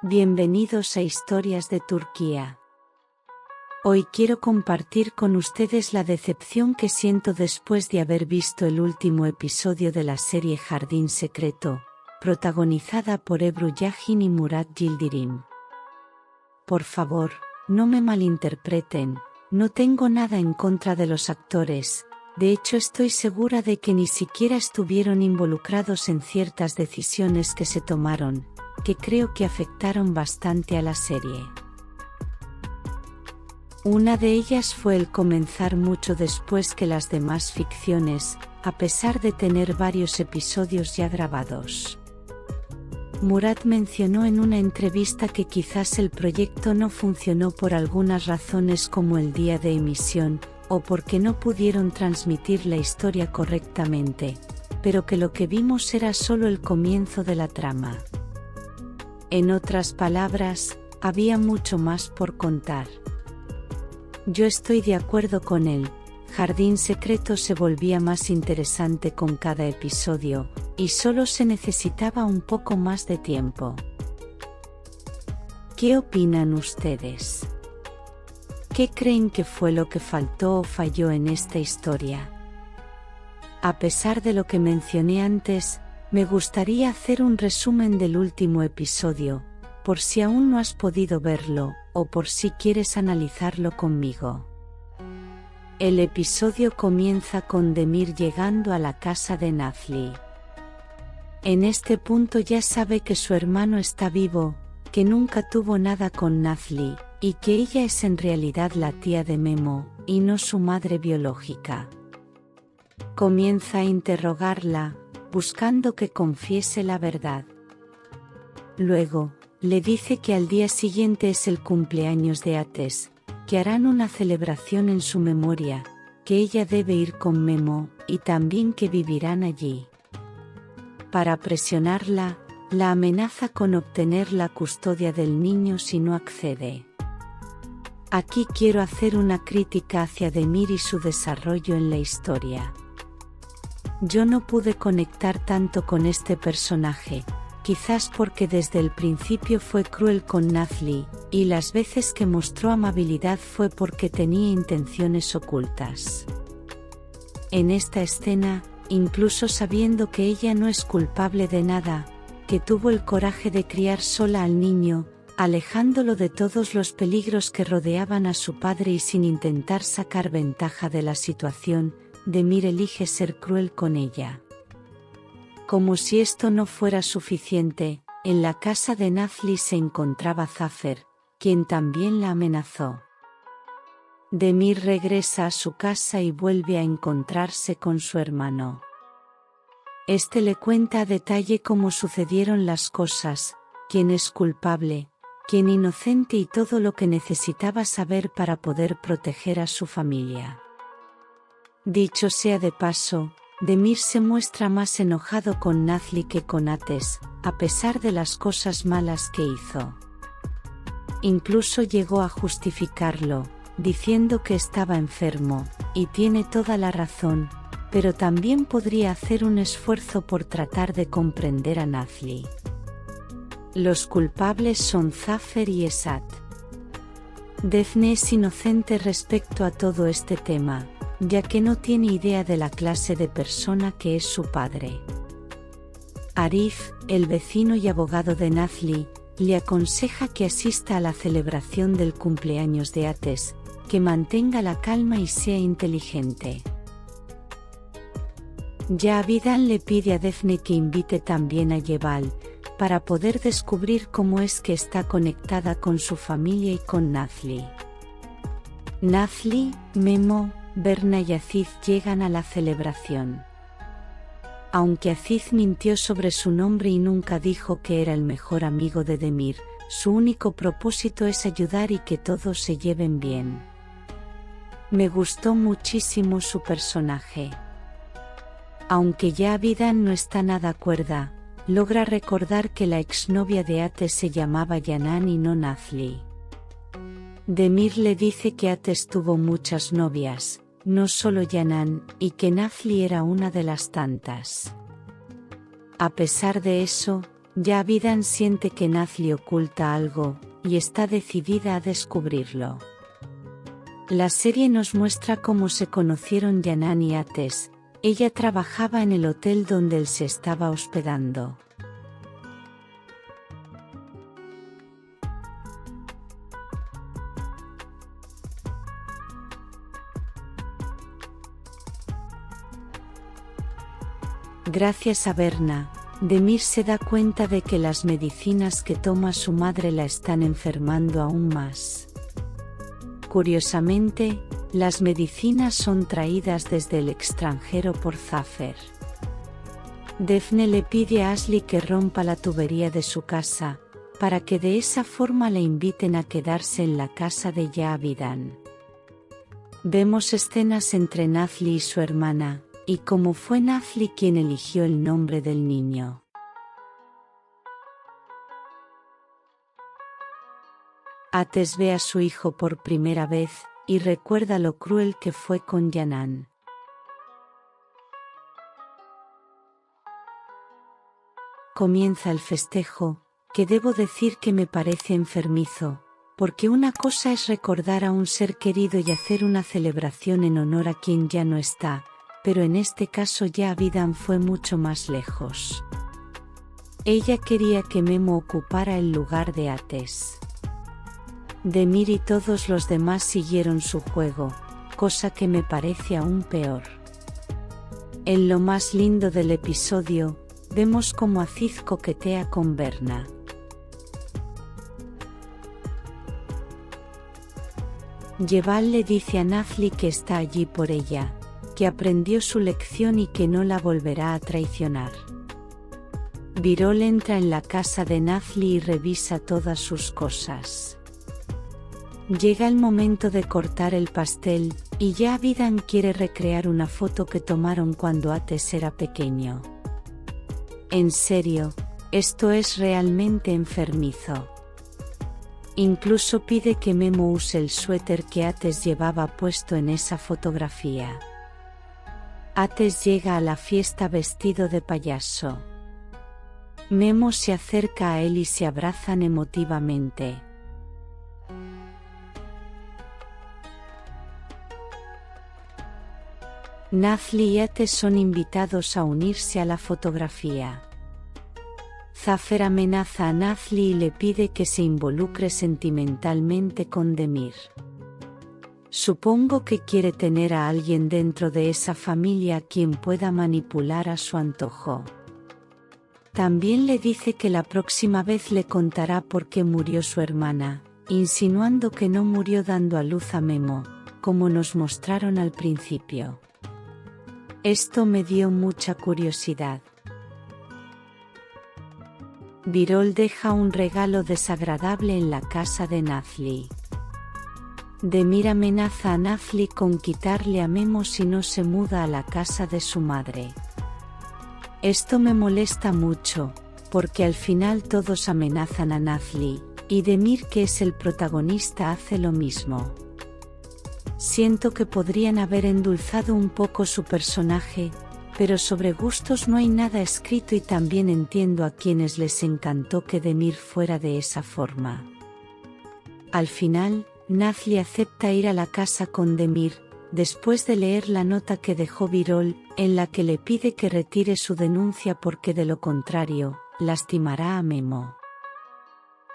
Bienvenidos a Historias de Turquía. Hoy quiero compartir con ustedes la decepción que siento después de haber visto el último episodio de la serie Jardín Secreto, protagonizada por Ebru Yagin y Murat Yildirim. Por favor, no me malinterpreten, no tengo nada en contra de los actores, de hecho estoy segura de que ni siquiera estuvieron involucrados en ciertas decisiones que se tomaron, que creo que afectaron bastante a la serie. Una de ellas fue el comenzar mucho después que las demás ficciones, a pesar de tener varios episodios ya grabados. Murat mencionó en una entrevista que quizás el proyecto no funcionó por algunas razones como el día de emisión, o porque no pudieron transmitir la historia correctamente, pero que lo que vimos era solo el comienzo de la trama. En otras palabras, había mucho más por contar. Yo estoy de acuerdo con él, Jardín Secreto se volvía más interesante con cada episodio, y solo se necesitaba un poco más de tiempo. ¿Qué opinan ustedes? ¿Qué creen que fue lo que faltó o falló en esta historia? A pesar de lo que mencioné antes, me gustaría hacer un resumen del último episodio, por si aún no has podido verlo, o por si quieres analizarlo conmigo. El episodio comienza con Demir llegando a la casa de Nazli. En este punto ya sabe que su hermano está vivo, que nunca tuvo nada con Nazli, y que ella es en realidad la tía de Memo, y no su madre biológica. Comienza a interrogarla, buscando que confiese la verdad. Luego, le dice que al día siguiente es el cumpleaños de Ateş, que harán una celebración en su memoria, que ella debe ir con Memo, y también que vivirán allí. Para presionarla, la amenaza con obtener la custodia del niño si no accede. Aquí quiero hacer una crítica hacia Demir y su desarrollo en la historia. Yo no pude conectar tanto con este personaje, quizás porque desde el principio fue cruel con Nazli, y las veces que mostró amabilidad fue porque tenía intenciones ocultas. En esta escena, incluso sabiendo que ella no es culpable de nada, que tuvo el coraje de criar sola al niño, alejándolo de todos los peligros que rodeaban a su padre y sin intentar sacar ventaja de la situación, Demir elige ser cruel con ella. Como si esto no fuera suficiente, en la casa de Nazli se encontraba Zafer, quien también la amenazó. Demir regresa a su casa y vuelve a encontrarse con su hermano. Este le cuenta a detalle cómo sucedieron las cosas, quién es culpable, quién inocente y todo lo que necesitaba saber para poder proteger a su familia. Dicho sea de paso, Demir se muestra más enojado con Nazli que con Ateş, a pesar de las cosas malas que hizo. Incluso llegó a justificarlo, diciendo que estaba enfermo, y tiene toda la razón, pero también podría hacer un esfuerzo por tratar de comprender a Nazli. Los culpables son Zafer y Esat. Defne es inocente respecto a todo este tema, ya que no tiene idea de la clase de persona que es su padre. Arif, el vecino y abogado de Nazli, le aconseja que asista a la celebración del cumpleaños de Ateş, que mantenga la calma y sea inteligente. Cavidan le pide a Defne que invite también a Yeval, para poder descubrir cómo es que está conectada con su familia y con Nazli. Nazli, Memo, Berna y Aziz llegan a la celebración. Aunque Aziz mintió sobre su nombre y nunca dijo que era el mejor amigo de Demir, su único propósito es ayudar y que todos se lleven bien. Me gustó muchísimo su personaje. Aunque Cavidan no está nada cuerda, logra recordar que la exnovia de Ateş se llamaba Canan y no Nazli. Demir le dice que Ateş tuvo muchas novias, no solo Canan, y que Nazli era una de las tantas. A pesar de eso, Javidan siente que Nazli oculta algo, y está decidida a descubrirlo. La serie nos muestra cómo se conocieron Yanan y Ates. Ella trabajaba en el hotel donde él se estaba hospedando. Gracias a Berna, Demir se da cuenta de que las medicinas que toma su madre la están enfermando aún más. Curiosamente, las medicinas son traídas desde el extranjero por Zafer. Defne le pide a Ashley que rompa la tubería de su casa, para que de esa forma le inviten a quedarse en la casa de Javidan. Vemos escenas entre Nazli y su hermana, y cómo fue Nazli quien eligió el nombre del niño. Ates ve a su hijo por primera vez, y recuerda lo cruel que fue con Yanan. Comienza el festejo, que debo decir que me parece enfermizo, porque una cosa es recordar a un ser querido y hacer una celebración en honor a quien ya no está, pero en este caso Javidan fue mucho más lejos. Ella quería que Memo ocupara el lugar de Ates. Demir y todos los demás siguieron su juego, cosa que me parece aún peor. En lo más lindo del episodio, vemos cómo Aziz coquetea con Berna. Yeval le dice a Nazli que está allí por ella, que aprendió su lección y que no la volverá a traicionar. Birol entra en la casa de Nazli y revisa todas sus cosas. Llega el momento de cortar el pastel, y Javidan quiere recrear una foto que tomaron cuando Ates era pequeño. En serio, esto es realmente enfermizo. Incluso pide que Memo use el suéter que Ates llevaba puesto en esa fotografía. Ates llega a la fiesta vestido de payaso. Memo se acerca a él y se abrazan emotivamente. Nazli y Ates son invitados a unirse a la fotografía. Zafer amenaza a Nazli y le pide que se involucre sentimentalmente con Demir. Supongo que quiere tener a alguien dentro de esa familia a quien pueda manipular a su antojo. También le dice que la próxima vez le contará por qué murió su hermana, insinuando que no murió dando a luz a Memo, como nos mostraron al principio. Esto me dio mucha curiosidad. Birol deja un regalo desagradable en la casa de Nazli. Demir amenaza a Nazli con quitarle a Memo si no se muda a la casa de su madre. Esto me molesta mucho, porque al final todos amenazan a Nazli, y Demir, que es el protagonista, hace lo mismo. Siento que podrían haber endulzado un poco su personaje, pero sobre gustos no hay nada escrito y también entiendo a quienes les encantó que Demir fuera de esa forma. Al final, Nazli acepta ir a la casa con Demir, después de leer la nota que dejó Birol, en la que le pide que retire su denuncia porque de lo contrario, lastimará a Memo.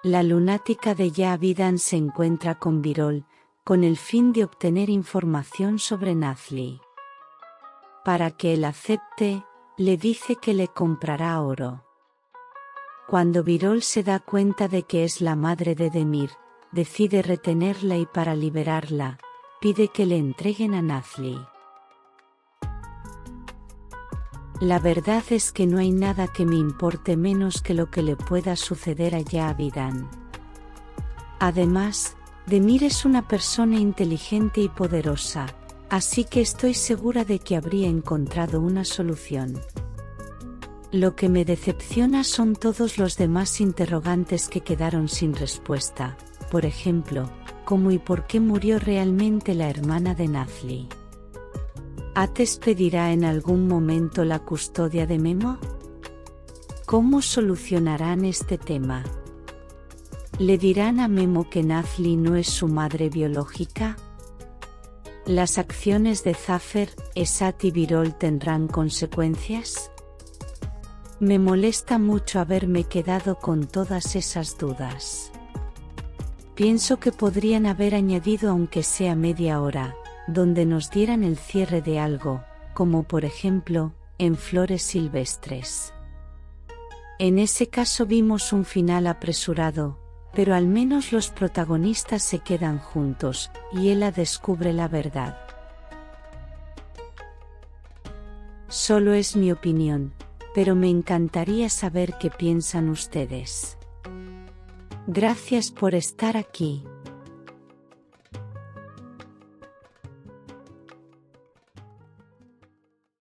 La lunática de Javidan se encuentra con Birol, con el fin de obtener información sobre Nazli. Para que él acepte, le dice que le comprará oro. Cuando Birol se da cuenta de que es la madre de Demir, decide retenerla y para liberarla, pide que le entreguen a Nazli. La verdad es que no hay nada que me importe menos que lo que le pueda suceder a Javidan. Además, Demir es una persona inteligente y poderosa, así que estoy segura de que habría encontrado una solución. Lo que me decepciona son todos los demás interrogantes que quedaron sin respuesta, por ejemplo, ¿cómo y por qué murió realmente la hermana de Nazli? ¿Ates pedirá en algún momento la custodia de Memo? ¿Cómo solucionarán este tema? ¿Le dirán a Memo que Nazli no es su madre biológica? ¿Las acciones de Zafer, Esat y Birol tendrán consecuencias? Me molesta mucho haberme quedado con todas esas dudas. Pienso que podrían haber añadido aunque sea media hora, donde nos dieran el cierre de algo, como por ejemplo, en Flores Silvestres. En ese caso vimos un final apresurado, pero al menos los protagonistas se quedan juntos, y Ela descubre la verdad. Solo es mi opinión, pero me encantaría saber qué piensan ustedes. Gracias por estar aquí.